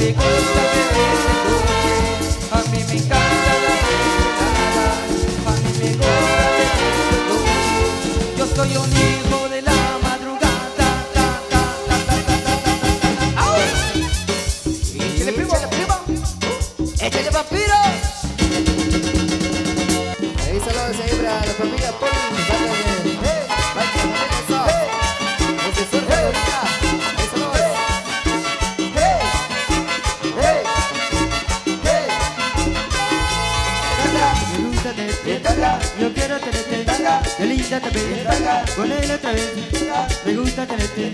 te gusta beber de noche, a mí me encanta la desvelada, a mí me gusta beber de noche. Yo soy un hijo de la madrugada. ¡Au! ¡Échale primo! ¡Échale vampiro! Ahí saludos ahí para la familia Paul. Yo quiero tenerte, qué linda te ves, con él otra vez. Me gusta tenerte,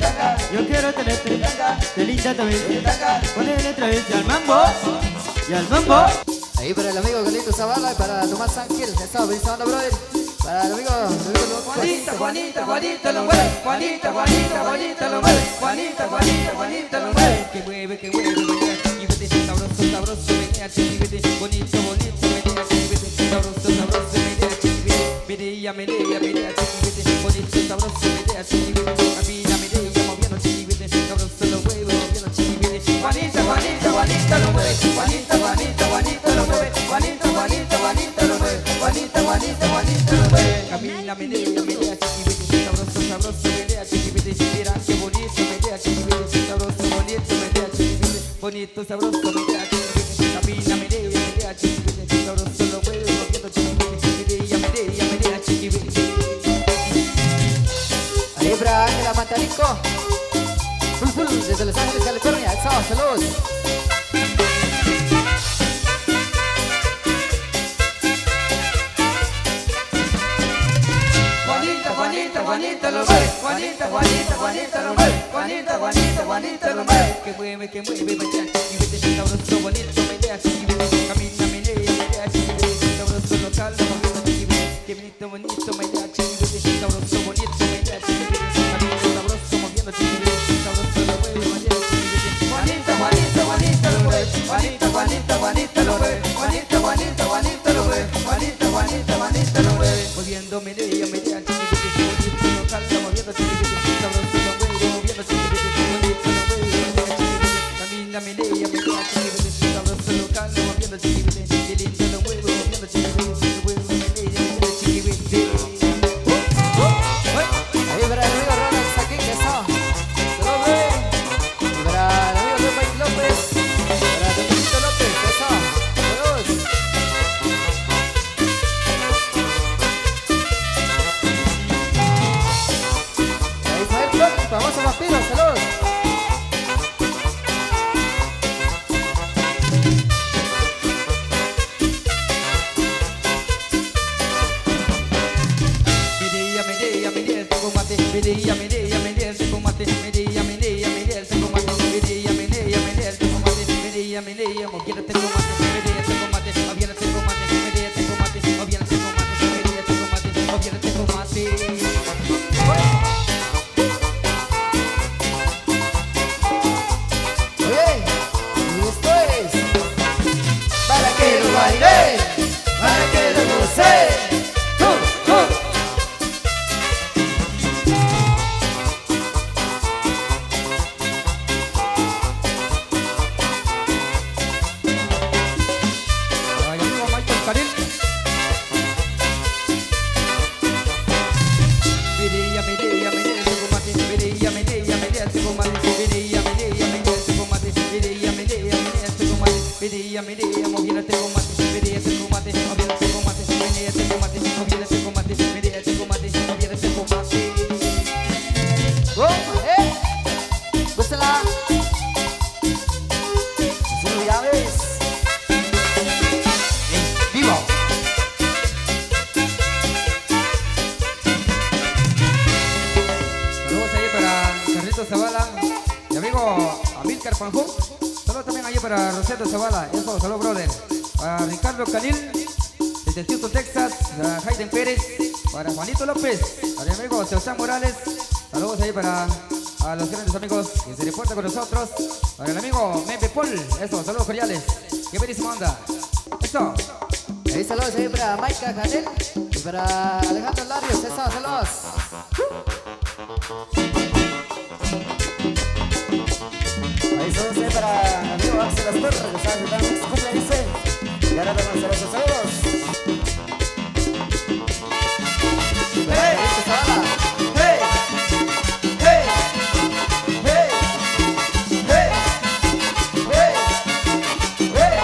yo quiero tenerte, qué linda te ves, con él otra vez. Y al mambo, y al mambo. Ahí para el amigo Carlito Zavala y para Tomás Ángel. Eso, bendición, brother. Para el amigo Juanita, Juanita, Juanita lo mueve, Juanita, Juanita, Juanita lo mueve, Juanita, Juanita, Juanita lo mueve. Que mueve, menea, chiquibete, sabroso, sabroso, menea, chiquibete, bonito, bonito, menea, chiquibete, sabroso, sabroso, menea, chiquibete, menea, chiquibete, bonito, sabroso, menea, chiquibete, camina, menea, moviendo chiquibete, sabroso lo mueve, moviendo chiquibete. Juanita, Juanita, Juanita lo mueve, Juanita, Juanita, Juanita lo mueve, Juanita, Juanita, Juanita lo mueve, Juanita, Juanita, Juanita lo mueve. Camina, menea, chiquibete, sabroso, sabroso, menea, chiquibete, mira qué bonito, menea, chiquibete, sabroso, bonito, menea, chiquibete, bonito, sabroso, menea, chiquibete, camina, menea, chiquibete, sabroso, lo mueve, moviendo chiquibete, menea, chiquibete. ahí para Ángela Matarico. Desde Los Ángeles, California. Eso, saludos. Juanita lo mueve, Juanita, Juanita, Juanita lo mueve, Juanita, Juanita, Juanita lo mueve. Que mueve, menea, chiquibete, sabroso, bonito, menea, chiquibete, camina, menea, chiquibete, sabroso, local, moviendo chiquibete, que bonito, bonito, menea, chiquibete, sabroso, bonito, menea, chiquibete, camina, sabroso, moviendo chiquibete, sabroso, lo mueve, menea, chiquibete. Juanita, Juanita, Juanita lo mueve, Juanita, Juanita, Juanita lo mueve, Juanita, Juanita, Juanita lo mueve, Juanita, Juanita, Juanita lo mueve, moviendo menea, chiquibete, moviendo chiquibete, sabroso lo mueve, moviendo chiquibete, bonito lo mueve, menea, chiquibete, camina, menea, chiquibete, sabroso local, moviendo chiquibete, qué lindo lo mueve, moviendo chiquibete, lo mueve, menea, chiquibete. Ahí para el amigo Ronald Saquín, que eso. Saludos. Y para el amigo Rubén López. Para Domingo López, que eso. Saludos. Ahí está el Flor, famoso vampiro, saludos. Menea, tengo mate, menea, tengo mate, menea, tengo mate, menea, tengo mate, menea, moviendo tengo mate, menea, tengo mate, moviendo tengo mate, menea, tengo mate, moviendo tengo mate, menea, tengo mate, moviendo tengo mate. Oye, y esto es para que lo baile, para que lo goce. Menea, moviendo tengo mate, menea, tengo mate, moviendo tengo mate, menea, tengo mate, moviendo tengo mate, menea, tengo mate, moviendo tengo mate. Búscala. Si lo ya ves. Vivo. Saludos ahí para Carlitos Zavala, mi amigo Amílcar Panjú. Saludos también ahí para Roseto Zavala, eso, saludos brother. Para Ricardo Canil, desde Houston, Texas, para Hayden Pérez, para Juanito López, para mi amigo Sebastián Morales. Saludos ahí para a los grandes amigos que se reportan con nosotros. Para el amigo Membe Paul, eso, saludos cordiales. Qué buenísima onda. Eso. Ahí saludos ahí para Maika Canel y para Alejandro Larios, eso, saludos. Ahí saludos ahí para amigo Axel Astor, que está ayudando en su cumple, dice. Y ahora tenemos a los saludos. ¡Hey! ¡Hey! ¡Hey! ¡Hey! ¡Hey! ¡Hey! ¡Hey!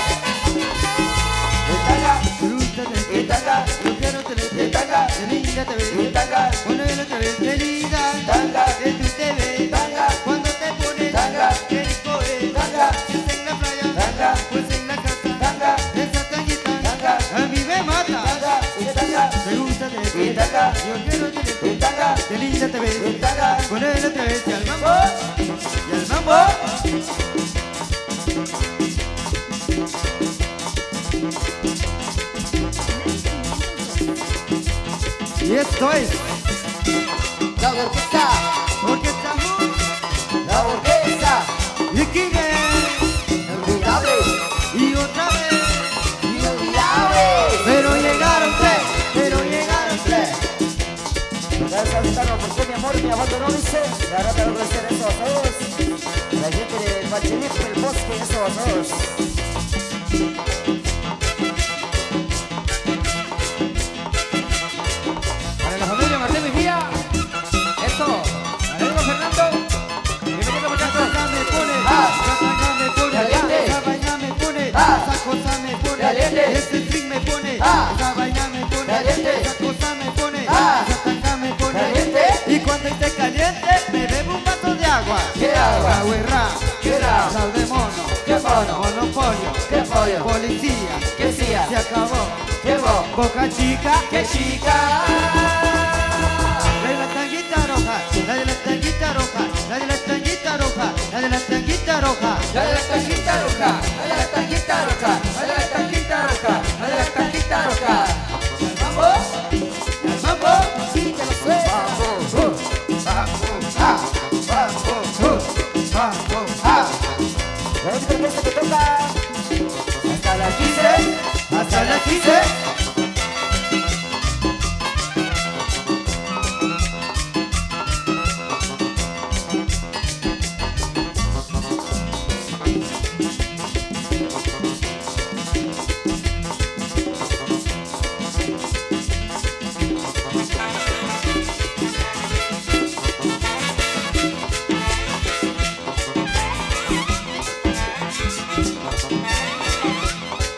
Itanga, Yo quiero tener Itanga, qué linda te ves. Itanga, Cuando yo te veo, qué linda. Tanga, Que tú te ves. Tanga, Cuando te pones. Tanga, Qué rico es. Tanga, Es en la playa. Tanga, Pues en la casa. Tanga, Esa tanguita. Tanga, A mí me mata. Itanga, Itanga, Me gusta tener Itanga, Yo quiero tener Itanga, qué linda te ves. Itanga. Con él otra vez y al mambo. Y al mambo. Y esto es La orquesta, porque estamos la orquesta, y quién es. inolvidable, Y otra vez. inolvidable. Pero llegaron tres. Pero llegaron tres. Gracias a Gustavo, ¿por qué mi amor me abandonó? Dice, y ahora te voy a hacer eso a todos. La gente del Bachelito, el bosque, eso a todos. Para la familia Martín Mejía. Eso. Alejo Fernando. Bienvenido muchachos. Esa me pone. Esa me pone. Caliente. Esa vaina me pone. Ah. Esa cosa me pone. Caliente. Este string me pone. Ah. Esa vaina me pone. Caliente. Esa cosa me pone. Ah. Esa tanga me pone. Caliente. Y cuando esté caliente me bebo un vaso de agua. ¿Qué agua? Agüerra. ¿Qué era? Sal de mono. ¿Qué mono? Monopolio. ¿Qué pollo? Policía. ¿Qué hacía? Se acabó. ¿Qué bo? Boca chica. ¿Qué chica? La de la tanguita roja, la de la tanguita roja, la de la tanguita roja, la de la tanguita roja. La de la tanguita roja, la de la tanguita roja, la de la tanguita roja, la de la tanguita roja. ¿El mambo? ¿El mambo? Sí, te lo sé. Mambo, ah, mambo, ah. La única orquesta que toca hasta las 15, hasta las 15.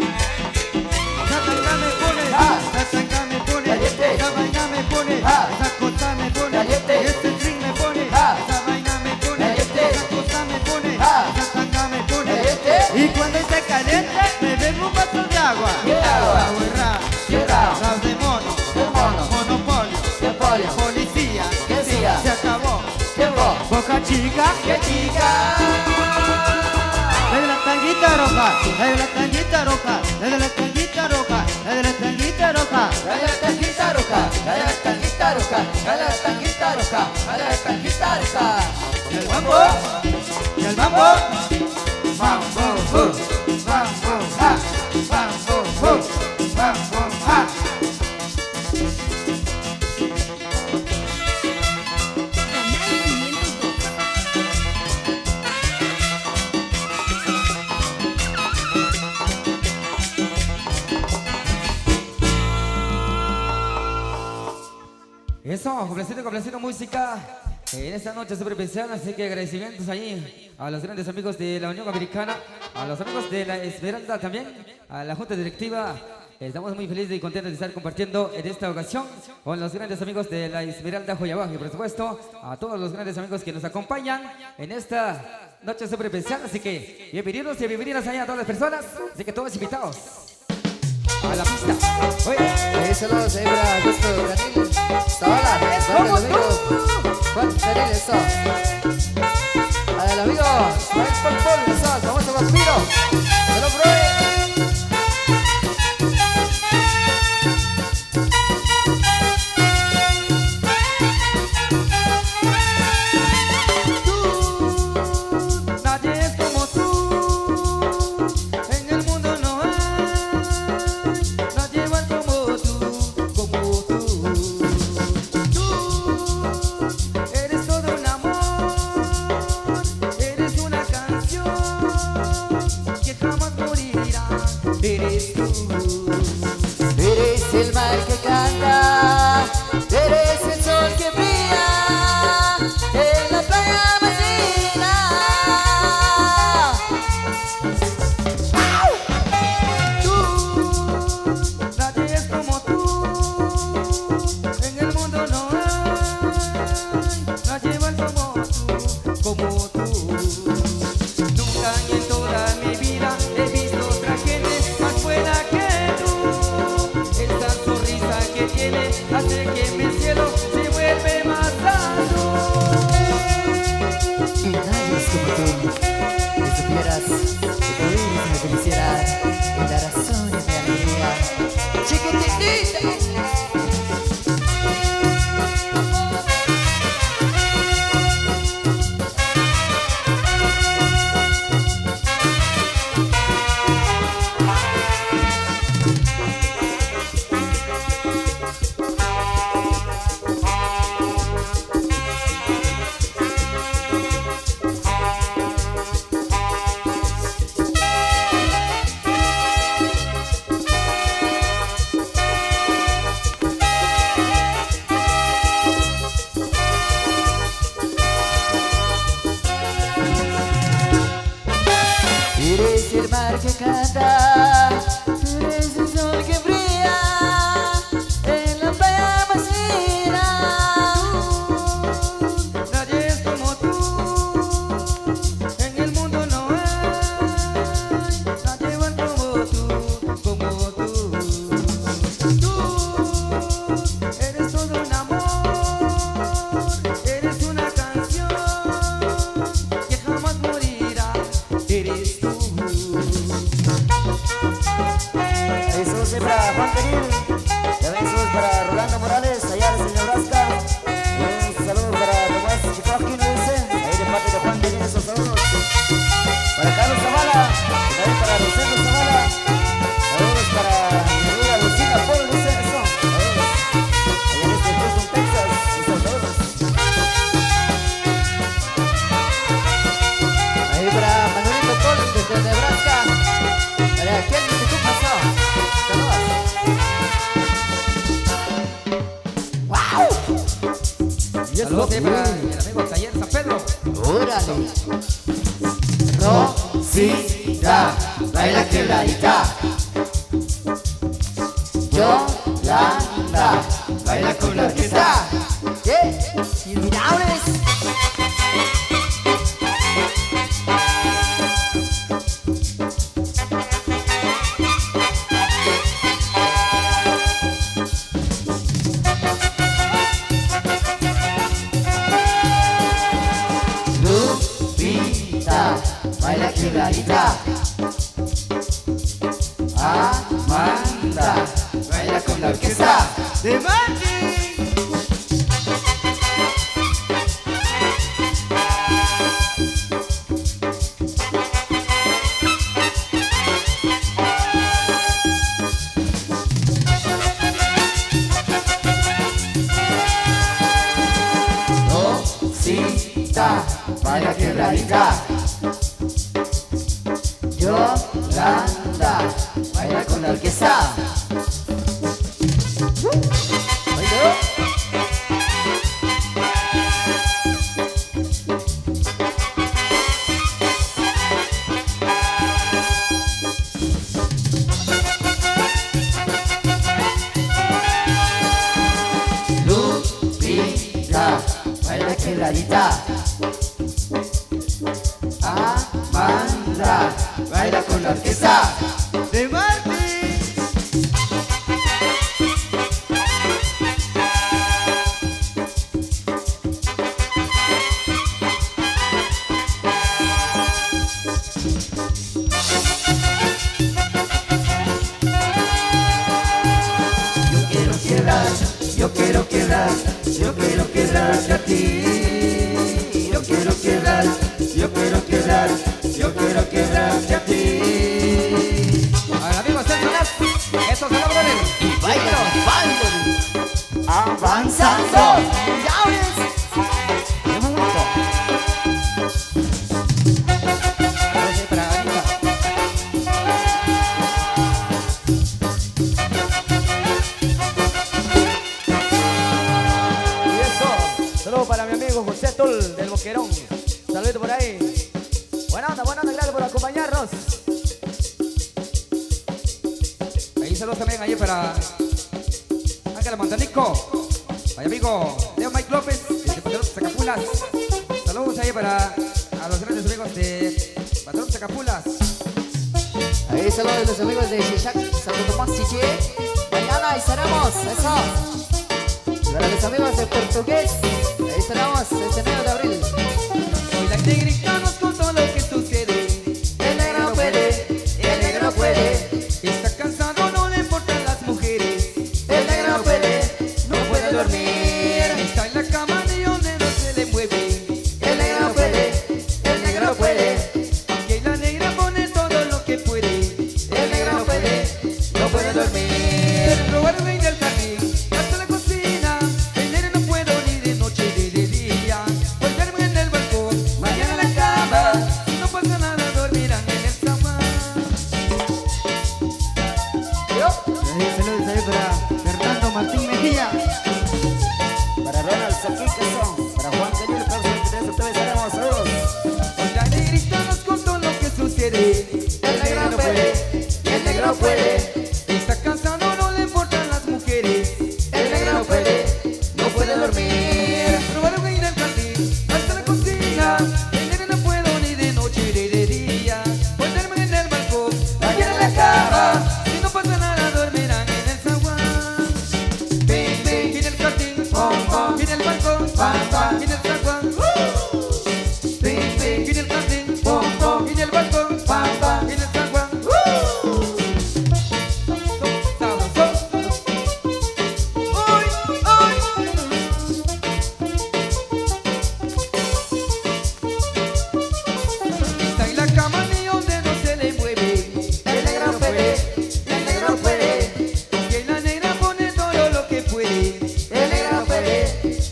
Esa tanga me pone, Ah. esa tanga me pone, Caliente. esa vaina me pone, Ah. esa cosa me pone, Caliente. este string me pone, Ah. esa vaina me pone, Caliente. esa cosa me pone, Ah. esa tanga me pone. Caliente. Y cuando esté caliente me bebo un vaso de agua. ¿Qué agua? Agüerra, ¿Qué era? sal de mono, ¿Qué mono? monopolio, ¿Qué pollo? policía, ¿Qué hacía? se acabó. ¿Qué bo? Boca chica, ¿Qué chica? la de la tanguita roja, la de la tanguita roja, la de la tanguita roja, la de la tanguita roja. La de la tanguita roja, la de la tanguita roja, la de la tanguita roja, la de la tanguita roja. El mambo, y el mambo, Mambo, mambo, ah, mambo, mambo, ah. Eso, complaciendo música en esta noche súper especial, así que agradecimientos ahí a los grandes amigos de la Unión Americana, a los amigos de la Esmeralda también, a la Junta Directiva. Estamos muy felices y contentos de estar compartiendo en esta ocasión con los grandes amigos de la Esmeralda Joyabaje, y por supuesto a todos los grandes amigos que nos acompañan en esta noche súper especial, así que bienvenidos y bienvenidas ahí a todas las personas, así que todos invitados a la pista. Oye. Saludos ahí para Gusto Granil, Zavala, para el amigo Juan Granil, eso. Para el amigo Ismael Pol, eso, el famoso vampiro. Saludos, bro. Nadie es como tú, en el mundo no hay, nadie igual como tú, como tú. Tú eres todo un amor, eres una canción, que canta, tú eres el sol que brilla en la playa más linda. Nadie es como tú, en el mundo no hay nadie igual como tú, como tú. Tú eres todo un amor, eres una canción que jamás morirá, eres tú. Eso es para Juan Peril, también eso es para Rolando Morales, allá desde Nebraska. Un saludo para Tomás Chikowski, ¿no dice? Ahí de parte de Juan Peril, esos saludos. Para Carlos Zavala, también para Rosendo Zavala. Saludos para mi amiga Lucina Paul, dice eso. Allá desde Houston, Texas, esos saludos. Ahí para Manuelito Paul, desde Nebraska. Para aquel que tú pasó. Saludos. Saludos ahí para el amigo Taller San Pedro. Órale. Rosita, baila quebradita. Yolanda, baila con la orquesta. ¿Qué? Inmirables. Lupita, baila quebradita. Amanda, baila con la orquesta. ¡De Martín! Rosita, baila quebradita. Yolanda, baila con la orquesta. Bailó. Lupita, baila quebradita. Amanda, baila con la orquesta. ¡De Martín! Yo quiero quebrar, yo quiero quebrarte a ti. Yo quiero quebrar, yo quiero quebrar, yo quiero quebrarte a ti. Al amigo Sergio Nas, estos son los brothers. Y baila, baila, avanzando. Ya ves. Qué bonito. Saludos ahí para Anita. Y eso, saludos para mi amigo José Tul del Boquerón. Saludito por ahí. Buena onda, gracias por acompañarnos. Ahí saludos también ahí para Ángela Montanico, mi amigo Leo Mike López, de Patrón Zacapulas. Saludos ahí para a los grandes amigos de Patrón Zacapulas. Ahí saludos a los amigos de Shishak, Santo Tomás Siche. Mañana ahí estaremos, eso. Para los amigos de Portugués, ahí estaremos este 9 de abril. Hoy la negrita nos contó lo que sucede. El negro no puede, el negro no puede. Está cansado, no le importan las mujeres. El negro no puede dormir. Está en la cama de donde no se le mueve. El negro no puede, el negro no puede. Aunque la negra pone todo lo que puede. El negro no puede dormir. Robar rey del jardín, hasta la cocina. El negro no puedo ni de noche ni de día. Volverme en el balcón, mañana en la cama. No pasa nada, dormirán en el sofá. Saludos ahí para Fernando Martín Mejía. Para Ronald Saquicason, para Juan Cañón, para los 23 otra vez haremos saludos. Hoy la negrita nos contó lo que sucede. El negro no puede, puede, Está cansado, no le importan las mujeres. el negro no puede dormir. Probaron a ir al jardín, hasta la cocina. El negro no puedo ni de noche ni de día. Ponerme en el balcón, Mañana en la cama, si no pasa nada dormirán en el zaguán. pim, pim, En el jardín, pom, pom, en el balcón, pam, pam, en el zaguán. pim, pim, En el jardín, pom, pom, en el balcón, pam, pam. en el zaguán. Sabroso. Uy, uy. Está en la cama ni donde no se le mueve. El negro puede, el negro puede, Y en la negra pone todo lo que puede. el negro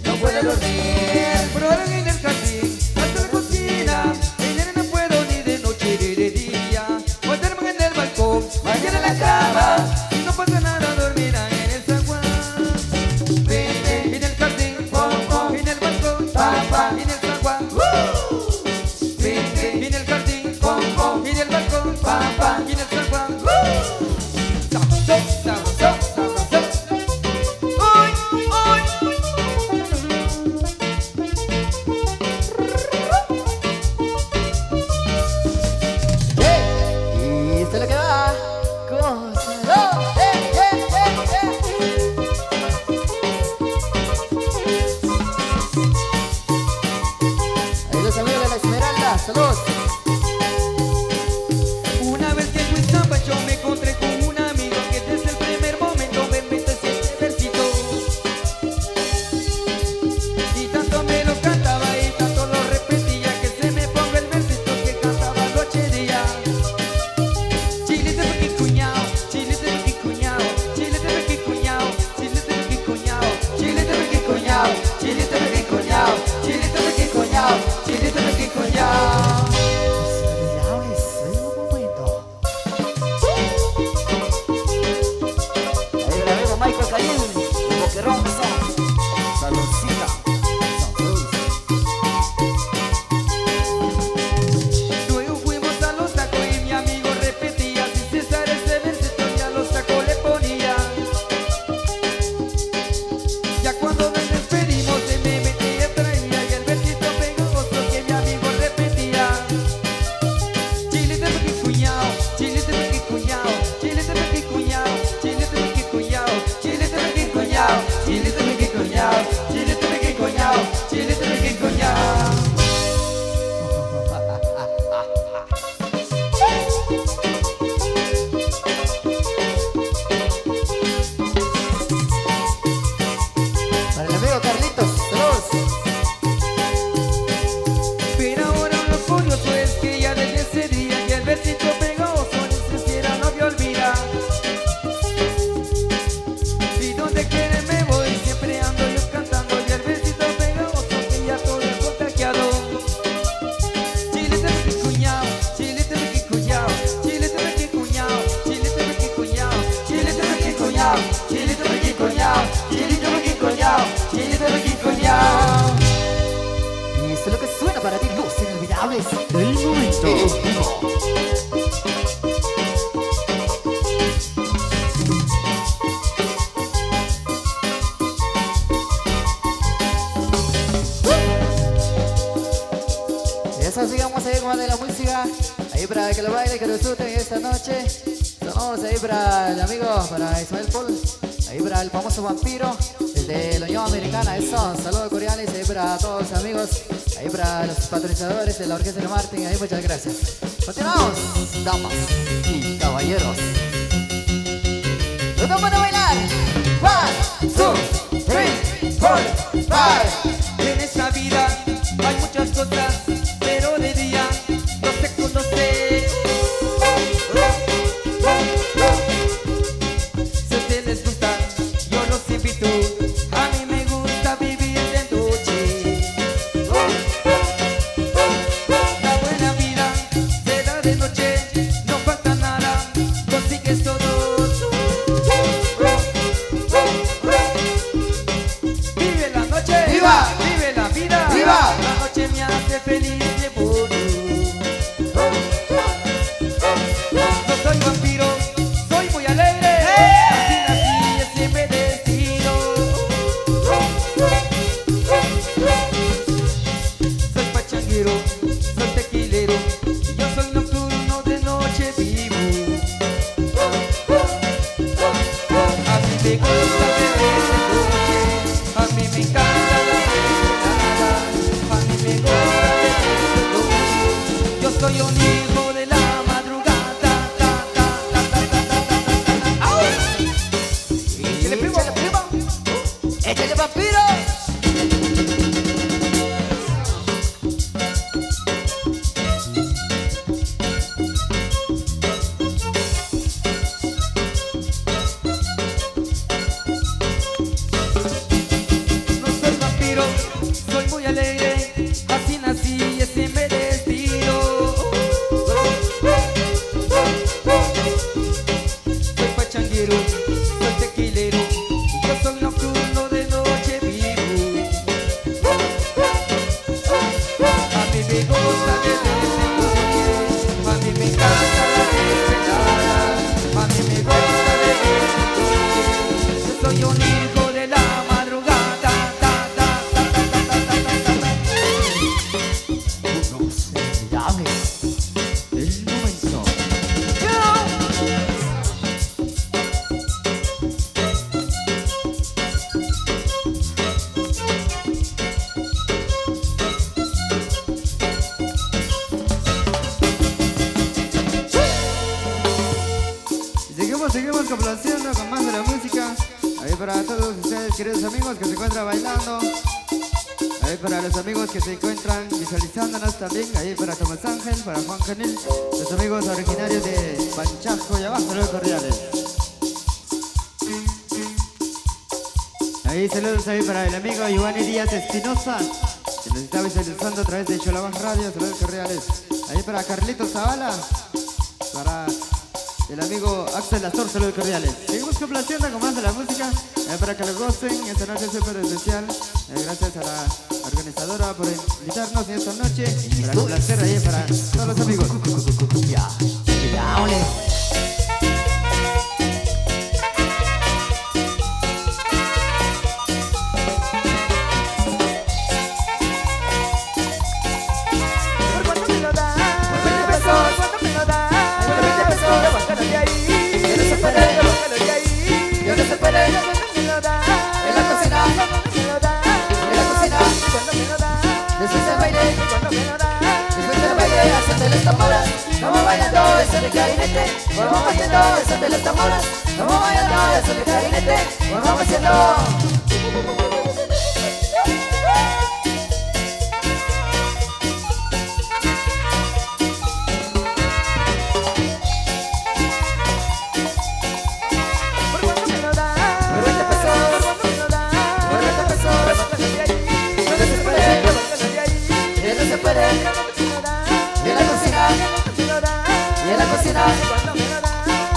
no puede dormir. Probaron en el jardín, hasta la cocina. El negro no puedo ni de noche ni de día. Ponerme en el balcón, Mañana en la cama, si no pasa nada dormirán en el zaguán. pim, pim, En el jardín, pom, pom, en el balcón, pam, pam. en el zaguán. pim, pim, En el jardín, pom, pom, en el balcón, pam, pam. y en el zaguán. Sabroso, sabroso, sabroso. Uy, uy. Y esto es lo que va. Cosa, Ahí los amigos de la Esmeralda, saludos. Una vez que fui a Zampa yo me encontré con un amigo que desde el primer momento me metió este versito. Y tanto me lo cantaba y tanto lo repetía que se me ponga el versito que cantaba noche y día. Chilete porque cuñao, chilete porque cuñao, chilete porque cuñao, chilete porque cuñao, Chilete porque coñao, chilete porque coñao, chilete porque coñao, chilete porque coñao. Inolvidables, en un momento. Ahí el amigo Michael Cañón, el boquerón son. Saloncita. Luego fuimos a los tacos y mi amigo repetía sin cesar ese versito y a los tacos le ponía. Ya cuando nos despedimos se me metía traía y el versito pegajoso que mi amigo repetía. Chilete porque cuñao, chilete porque cuñao, chilete porque cuñao, chilete porque cuñao, chilete porque cuñao, Chilete porque coñao, chilete porque coñao, chilete porque coñao. Para el amigo Carlitos, saludos. Pero ahora lo curioso es que ya desde ese día y el versito pegajoso ni siquiera no me olvida. Y donde quiera me voy siempre ando yo cantando y el versito pegajoso que ya todo es contagiado. Chilete porque cuñao, chilete porque cuñao, chilete porque cuñao, chilete porque cuñao, Chilete porque coñao, chilete porque coñao, chilete porque coñao, chilete porque coñao. Y esto es lo que suena para ti, los inolvidables del momento. Eso sigamos ahí con de la música. Ahí para que lo bailen, que lo disfruten esta noche. Saludos ahí para el amigo, para Ismael Paul. Ahí para el famoso vampiro, el de la Unión Americana. Eso, saludos cordiales ahí para todos los amigos. Ahí para los patrocinadores de la Orquesta de Martin. Ahí muchas gracias. Continuamos, damas y caballeros. ¡Nos vamos a bailar! 1, 2, 3, 4, 5. En esta vida hay muchas cosas, pero de día no se conoce. Si a ustedes les gusta, yo los invito. A mí me gusta vivir de noche. La buena vida se da de noche, no falta nada, consigues todo. Vive la noche, ¡Viva! vive la vida, ¡Viva! la noche me hace feliz de puro. No soy vampiro, soy soy un hijo de la madrugada. Échale, primo. Échale, vampiro. No soy vampiro, soy muy alegre, así nací y así me despido. Soy pachanguero, soy tequilero, yo soy nocturno, de noche vivo. A mí me gusta beber de noche, a mí me encanta la desvelada, a mí me gusta beber de noche. Yo soy un hijo de la madrugada. No se llame el momento. Seguimos complaciendo con más de la música. Ahí para todos ustedes, queridos amigos que se encuentran bailando. Ahí para los amigos que se encuentran visualizándonos también. Ahí para Tomás Ángel, para Juan Canil, los amigos originarios de Panchajo y abajo los Cordiales. Ahí saludos ahí para el amigo Giovanni Díaz Espinosa, que nos está visualizando a través de Cholabas Radio, saludos cordiales. Ahí para Carlitos Zavala, para el amigo Axel Astor, saludos cordiales. Seguimos complaciendo con más de la música, para que lo gocen esta noche súper especial. Gracias a la organizadora por invitarnos en esta noche, para complacer ahí para todos los amigos. Ya, ole. Vamos bailando eso de clarinete, vamos bailando eso de las tamboras, vamos bailando eso de clarinete, vamos haciendo.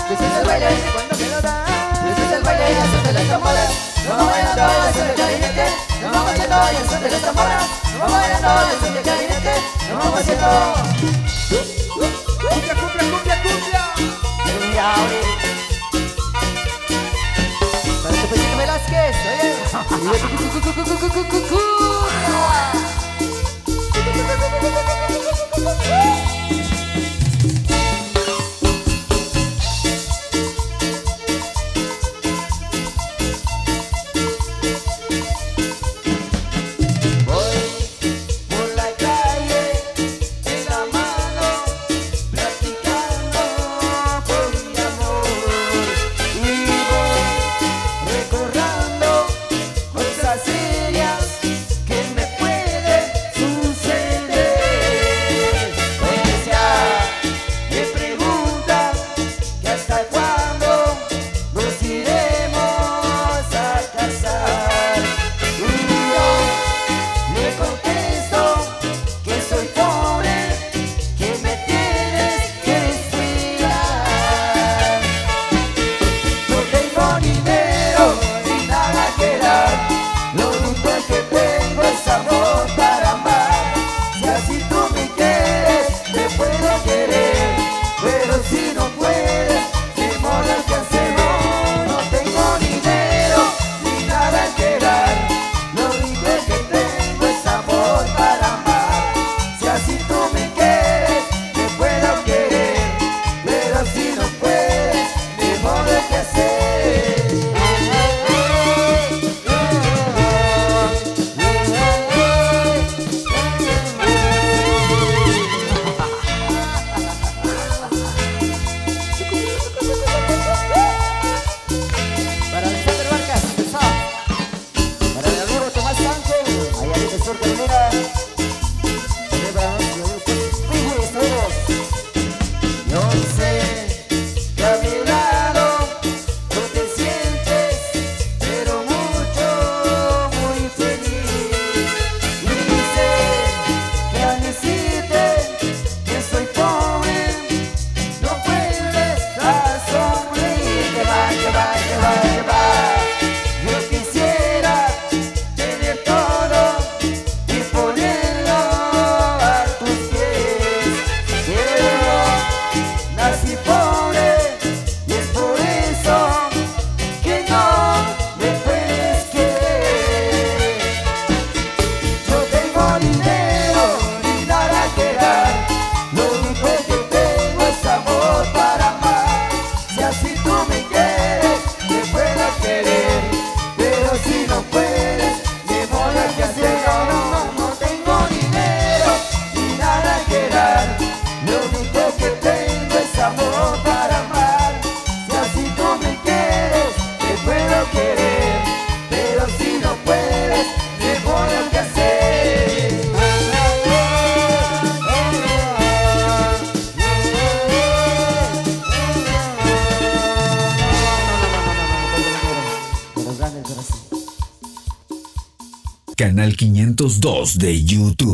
This is el baile, eso de las tamboras. Vamos bailando eso de clarinete, vamos bailando eso de las tamboras. Vamos bailando eso de clarinete, vamos haciendo. Cumbia, cumbia, cumbia, cumbia. Para tu Pepito Velázquez, oye. Canal 502 de YouTube.